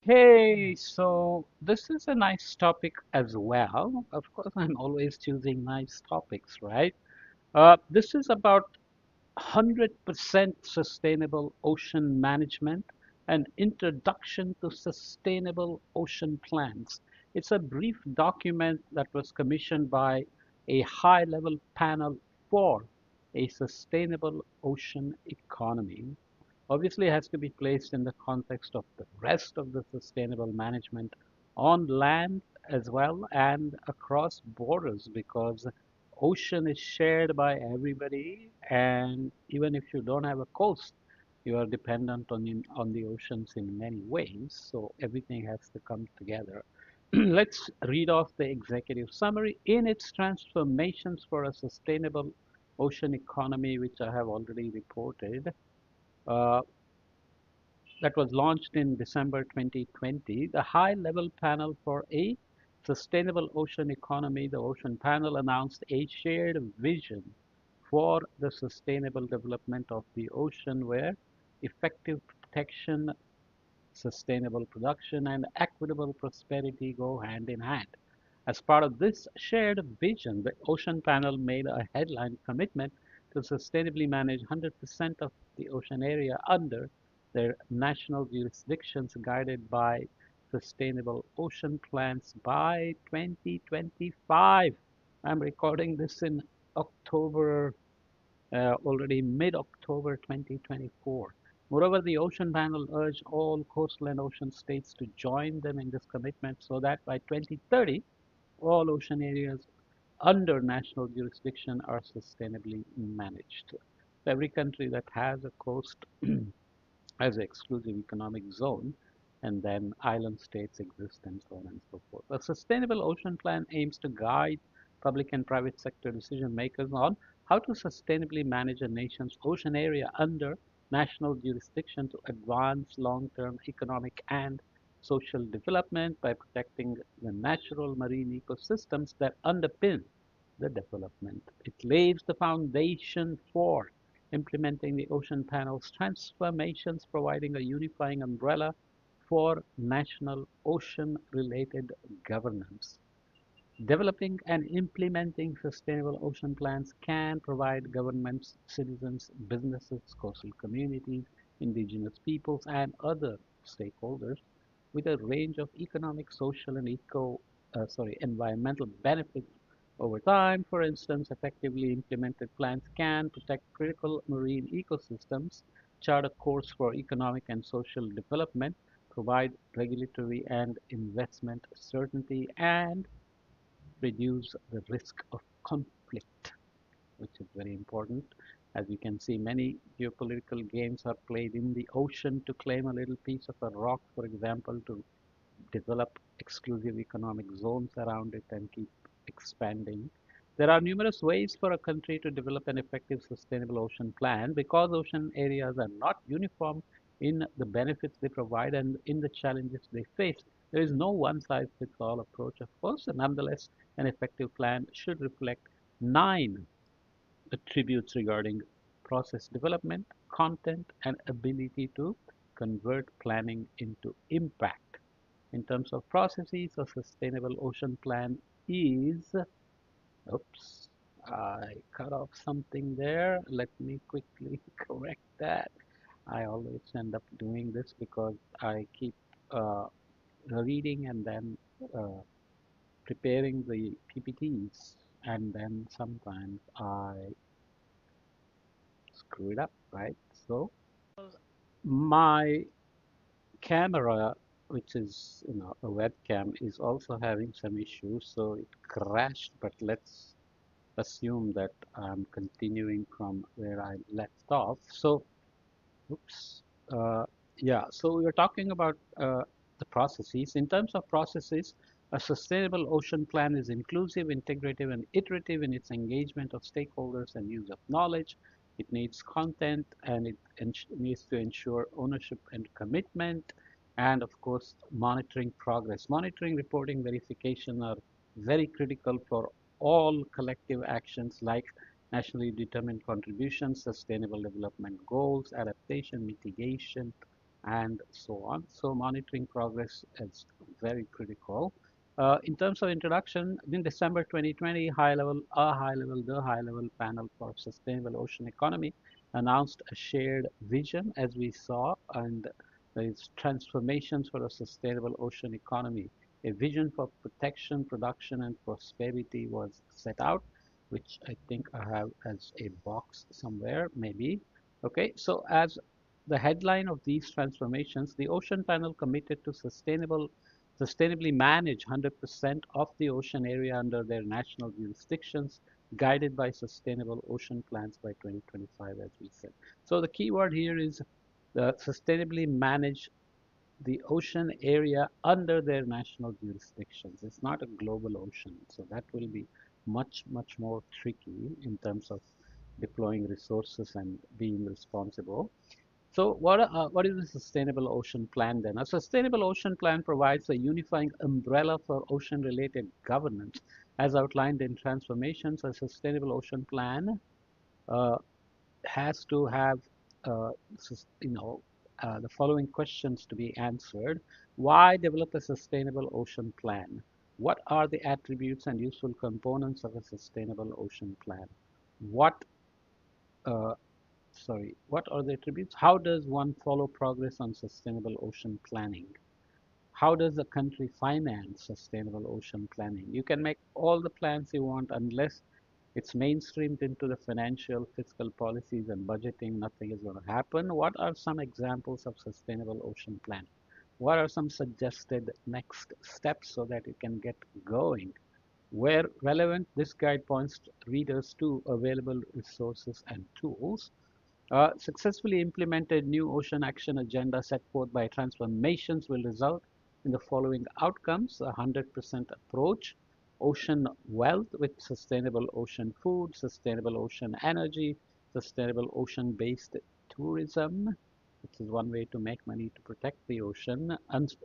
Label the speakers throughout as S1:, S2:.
S1: Hey, so this is a nice topic as well. Of course, I'm always choosing nice topics, right? This is about 100% sustainable ocean management and introduction to sustainable ocean plans. It's a brief document that was commissioned by a high-level panel for a sustainable ocean economy. Obviously, it has to be placed in the context of the rest of the sustainable management on land as well and across borders because ocean is shared by everybody, and even if you don't have a coast, you are dependent on the oceans in many ways, so everything has to come together. Let's read off the executive summary. In its transformations for a sustainable ocean economy, which I have already reported, uh, that was launched in December 2020, the high-level panel for a sustainable ocean economy, the Ocean Panel, announced a shared vision for the sustainable development of the ocean where effective protection, sustainable production, and equitable prosperity go hand in hand. As part of this shared vision, the Ocean Panel made a headline commitment to sustainably manage 100% of the ocean area under their national jurisdictions, guided by sustainable ocean plans by 2025. I'm recording this in October, already mid-October 2024. Moreover, the Ocean Panel urged all coastal and ocean states to join them in this commitment so that by 2030, all ocean areas under national jurisdiction are sustainably managed. So every country that has a coast has an exclusive economic zone, and then island states exist and so on and so forth. A sustainable ocean plan aims to guide public and private sector decision makers on how to sustainably manage a nation's ocean area under national jurisdiction to advance long-term economic and social development by protecting the natural marine ecosystems that underpin the development. It lays the foundation for implementing the Ocean Panel's transformations, providing a unifying umbrella for national ocean-related governance. Developing and implementing sustainable ocean plans can provide governments, citizens, businesses, coastal communities, indigenous peoples, and other stakeholders with a range of economic, social, and environmental benefits over time. For instance, effectively implemented plans can protect critical marine ecosystems, chart a course for economic and social development, provide regulatory and investment certainty, and reduce the risk of conflict, which is very important. As you can see, many geopolitical games are played in the ocean to claim a little piece of a rock, for example, to develop exclusive economic zones around it and keep expanding. There are numerous ways for a country to develop an effective sustainable ocean plan because ocean areas are not uniform in the benefits they provide and in the challenges they face. There is no one size fits all approach, of course, and nonetheless, an effective plan should reflect nine attributes regarding process development, content, and ability to convert planning into impact. In terms of processes, a sustainable ocean plan is, oops, I cut off something there. Let me quickly correct that. I always end up doing this because I keep uh, reading and then uh, preparing the PPTs, and then sometimes I screw it up, right? So my camera, which is a webcam, is also having some issues, so it crashed. But let's assume that I'm continuing from where I left off. So, oops, uh, yeah. So we are talking about the processes. In terms of processes, a sustainable ocean plan is inclusive, integrative, and iterative in its engagement of stakeholders and use of knowledge. It needs content and it needs to ensure ownership and commitment, and of course, monitoring progress. Monitoring, reporting, verification are very critical for all collective actions like nationally determined contributions, sustainable development goals, adaptation, mitigation, and so on. So monitoring progress is very critical. In terms of introduction, in December 2020, the high level panel for sustainable ocean economy announced a shared vision, as we saw, and its transformations for a sustainable ocean economy. A vision for protection, production, and prosperity was set out, which I think I have as a box somewhere, maybe. Okay, so as the headline of these transformations, the Ocean Panel committed to sustainably manage 100% of the ocean area under their national jurisdictions, guided by sustainable ocean plans by 2025, as we said. So the key word here is sustainably manage the ocean area under their national jurisdictions. It's not a global ocean, so that will be much more tricky in terms of deploying resources and being responsible. So what is a sustainable ocean plan then? A sustainable ocean plan provides a unifying umbrella for ocean-related governance. As outlined in Transformations, a sustainable ocean plan uh, has to have, uh, the following questions to be answered. Why develop a sustainable ocean plan? What are the attributes and useful components of a sustainable ocean plan? What uh, what are the attributes? How does one follow progress on sustainable ocean planning? How does a country finance sustainable ocean planning? You can make all the plans you want unless it's mainstreamed into the financial, fiscal policies and budgeting, nothing is going to happen. What are some examples of sustainable ocean planning? What are some suggested next steps so that you can get going? Where relevant, this guide points readers to available resources and tools. Successfully implemented new ocean action agenda set forth by transformations will result in the following outcomes: a 100% approach, ocean wealth with sustainable ocean food, sustainable ocean energy, sustainable ocean-based tourism, which is one way to make money to protect the ocean,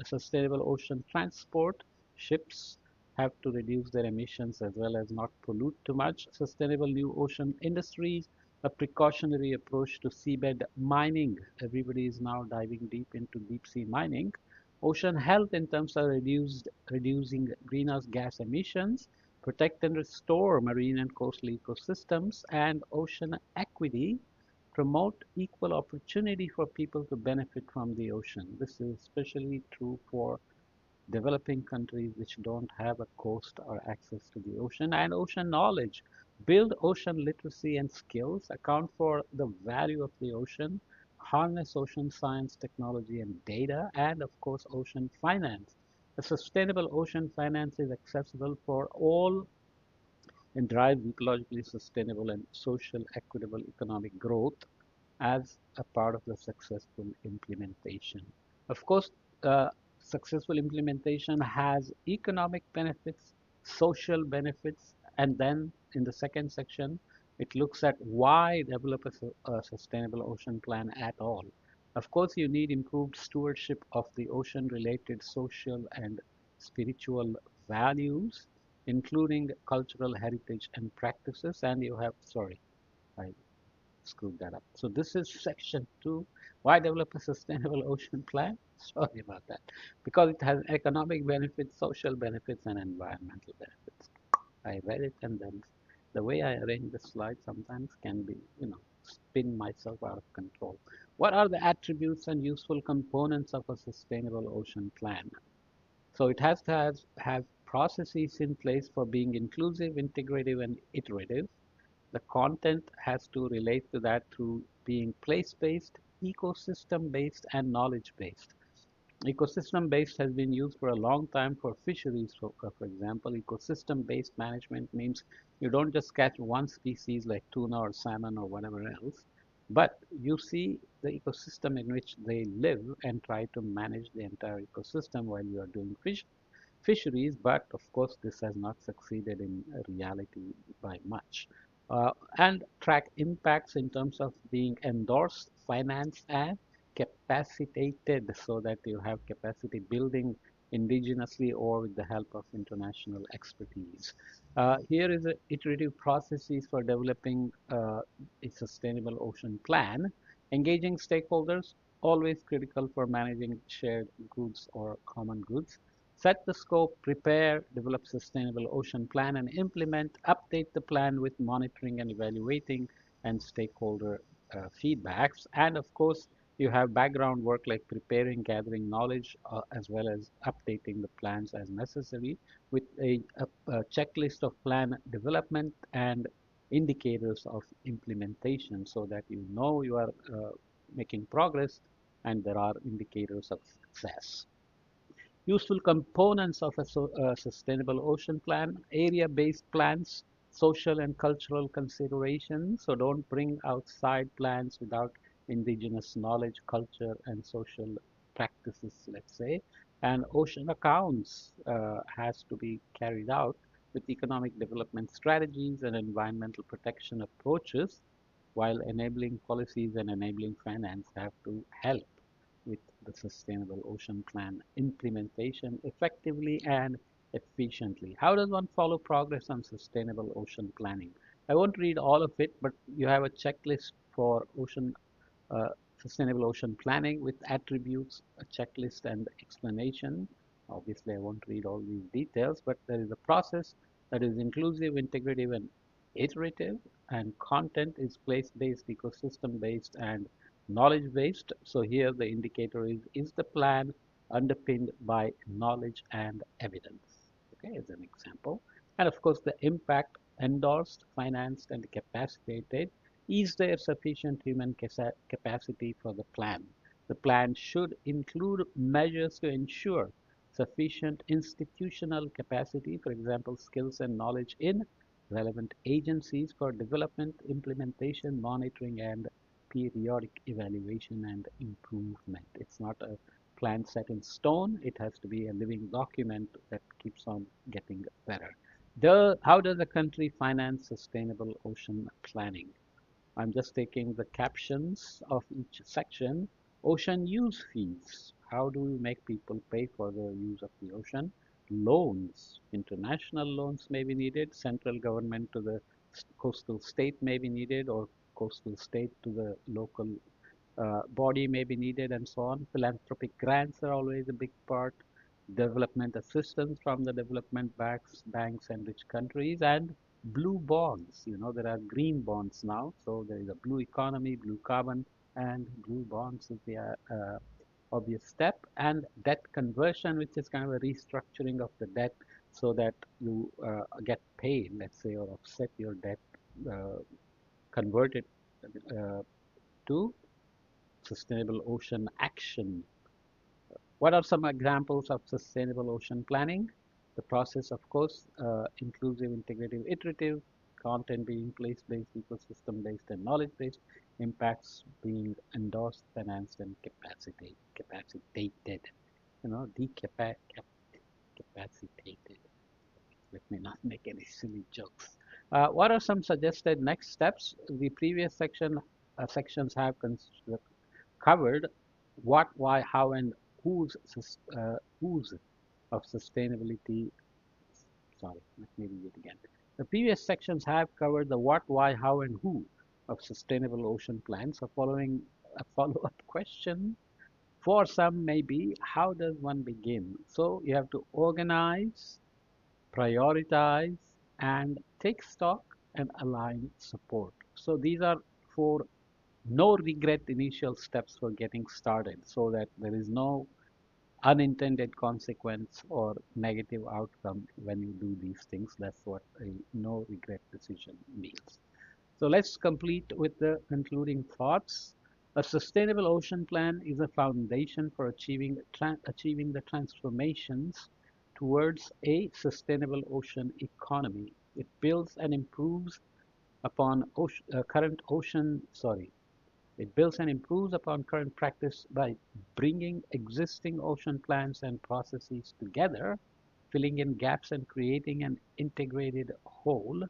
S1: sustainable ocean transport, ships have to reduce their emissions as well as not pollute too much, sustainable new ocean industries, a precautionary approach to seabed mining. Everybody is now diving deep into deep sea mining. Ocean health in terms of reducing greenhouse gas emissions, protect and restore marine and coastal ecosystems, and ocean equity, promote equal opportunity for people to benefit from the ocean. This is especially true for developing countries which don't have a coast or access to the ocean, and ocean knowledge. Build ocean literacy and skills, account for the value of the ocean, harness ocean science, technology, and data, and of course, ocean finance. A sustainable ocean finance is accessible for all and drives ecologically sustainable and social equitable economic growth as a part of the successful implementation. Of course, successful implementation has economic benefits, social benefits, and then in the second section, it looks at why develop a sustainable ocean plan at all. Of course, you need improved stewardship of the ocean-related social and spiritual values, including cultural heritage and practices, and you have, sorry, I screwed that up. So this is section two. Why develop a sustainable ocean plan? Sorry about that. Because it has economic benefits, social benefits, and environmental benefits. I read it and then the way I arrange the slide sometimes can be, spin myself out of control. What are the attributes and useful components of a sustainable ocean plan? So it has to have processes in place for being inclusive, integrative, and iterative. The content has to relate to that through being place-based, ecosystem-based, and knowledge-based. Ecosystem-based has been used for a long time for fisheries. For example, ecosystem-based management means you don't just catch one species like tuna or salmon or whatever else, but you see the ecosystem in which they live and try to manage the entire ecosystem while you are doing fisheries, but of course this has not succeeded in reality by much. And track impacts in terms of being endorsed, financed, and capacitated so that you have capacity building indigenously or with the help of international expertise. Here is a iterative processes for developing a sustainable ocean plan, engaging stakeholders, always critical for managing shared goods or common goods. Set the scope, prepare, develop sustainable ocean plan, and implement, update the plan with monitoring and evaluating and stakeholder feedbacks. And of course, you have background work like preparing, gathering knowledge, as well as updating the plans as necessary with a checklist of plan development and indicators of implementation so that you know you are making progress and there are indicators of success. Useful components of a sustainable ocean plan, area-based plans, social and cultural considerations. So don't bring outside plans without indigenous knowledge, culture, and social practices, let's say. And ocean accounts has to be carried out with economic development strategies and environmental protection approaches, while enabling policies and enabling finance have to help with the Sustainable Ocean Plan implementation effectively and efficiently. How does one follow progress on sustainable ocean planning? I won't read all of it, but you have a checklist for uh, sustainable ocean planning with attributes, a checklist, and explanation. Obviously, I won't read all these details, but there is a process that is inclusive, integrative, and iterative, and content is place-based, ecosystem-based, and knowledge-based. So here the indicator is the plan underpinned by knowledge and evidence? Okay, as an example. And of course, the impact endorsed, financed, and capacitated. Is there sufficient human capacity for the plan? The plan should include measures to ensure sufficient institutional capacity, for example, skills and knowledge in relevant agencies for development, implementation, monitoring, and periodic evaluation and improvement. It's not a plan set in stone. It has to be a living document that keeps on getting better. How does a country finance sustainable ocean planning? I'm just taking the captions of each section. Ocean use fees. How do we make people pay for the use of the ocean? Loans. International loans may be needed. Central government to the coastal state may be needed, or coastal state to the local body may be needed, and so on. Philanthropic grants are always a big part. Development assistance from the development banks and rich countries, and blue bonds. You know, there are green bonds now. So there is a blue economy, blue carbon, and blue bonds is the obvious step. And debt conversion, which is kind of a restructuring of the debt so that you get paid, let's say, or offset your debt, uh, convert it to sustainable ocean action. What are some examples of sustainable ocean planning? The process, of course, inclusive, integrative, iterative, content being place-based, ecosystem-based, and knowledge-based, impacts being endorsed, financed, and capacitated. You know, capacitated. Let me not make any silly jokes. What are some suggested next steps? The previous sections have covered what, why, how, and whose of sustainability. Sorry, let me read it again. The previous sections have covered the what, why, how, and who of sustainable ocean plans. So following a follow-up question for some may be, how does one begin? So you have to organize, prioritize, and take stock and align support. So these are four no regret initial steps for getting started so that there is no unintended consequence or negative outcome when you do these things. That's what a no regret decision means. So let's complete with the concluding thoughts. A sustainable ocean plan is a foundation for achieving the transformations towards a sustainable ocean economy. It builds and improves upon current ocean, sorry, it builds and improves upon current practice by bringing existing ocean plans and processes together, filling in gaps and creating an integrated whole.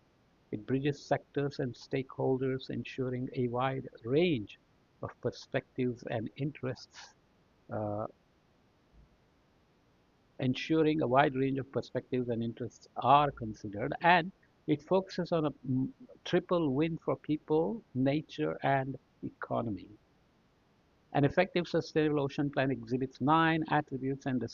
S1: It bridges sectors and stakeholders, uh, ensuring a wide range of perspectives and interests are considered, and it focuses on a triple win for people, nature, and economy. An effective sustainable ocean plan exhibits 9 attributes and a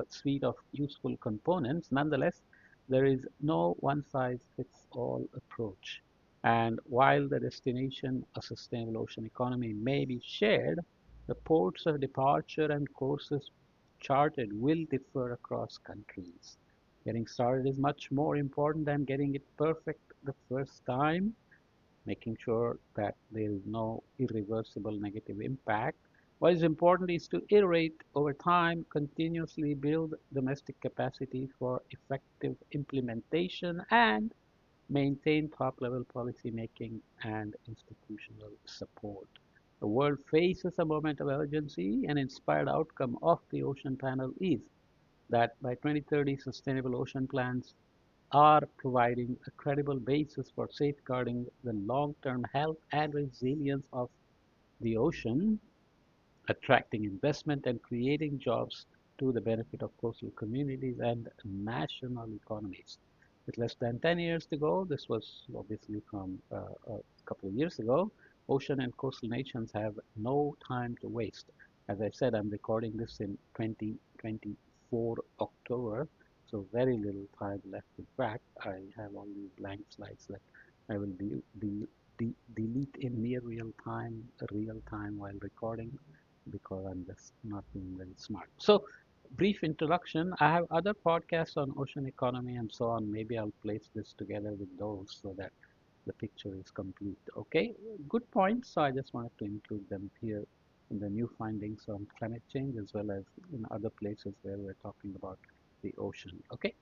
S1: suite of useful components. Nonetheless, there is no one-size-fits-all approach. And while the destination, a sustainable ocean economy, may be shared, the ports of departure and courses charted will differ across countries. Getting started is much more important than getting it perfect the first time, making sure that there is no irreversible negative impact. What is important is to iterate over time, continuously build domestic capacity for effective implementation, and maintain top-level policy making and institutional support. The world faces a moment of urgency. An inspired outcome of the Ocean Panel is that by 2030, sustainable ocean plans are providing a credible basis for safeguarding the long-term health and resilience of the ocean, attracting investment and creating jobs to the benefit of coastal communities and national economies. With less than 10 years to go, this was obviously from a couple of years ago, ocean and coastal nations have no time to waste. As I said, I'm recording this in 2024 October, so very little time left. In fact, I have all these blank slides that I will delete in near real time while recording because I'm just not being very smart. So, brief introduction. I have other podcasts on ocean economy and so on. Maybe I'll place this together with those so that the picture is complete. Okay, good points. So I just wanted to include them here in the new findings on climate change as well as in other places where we're talking about the ocean. Okay.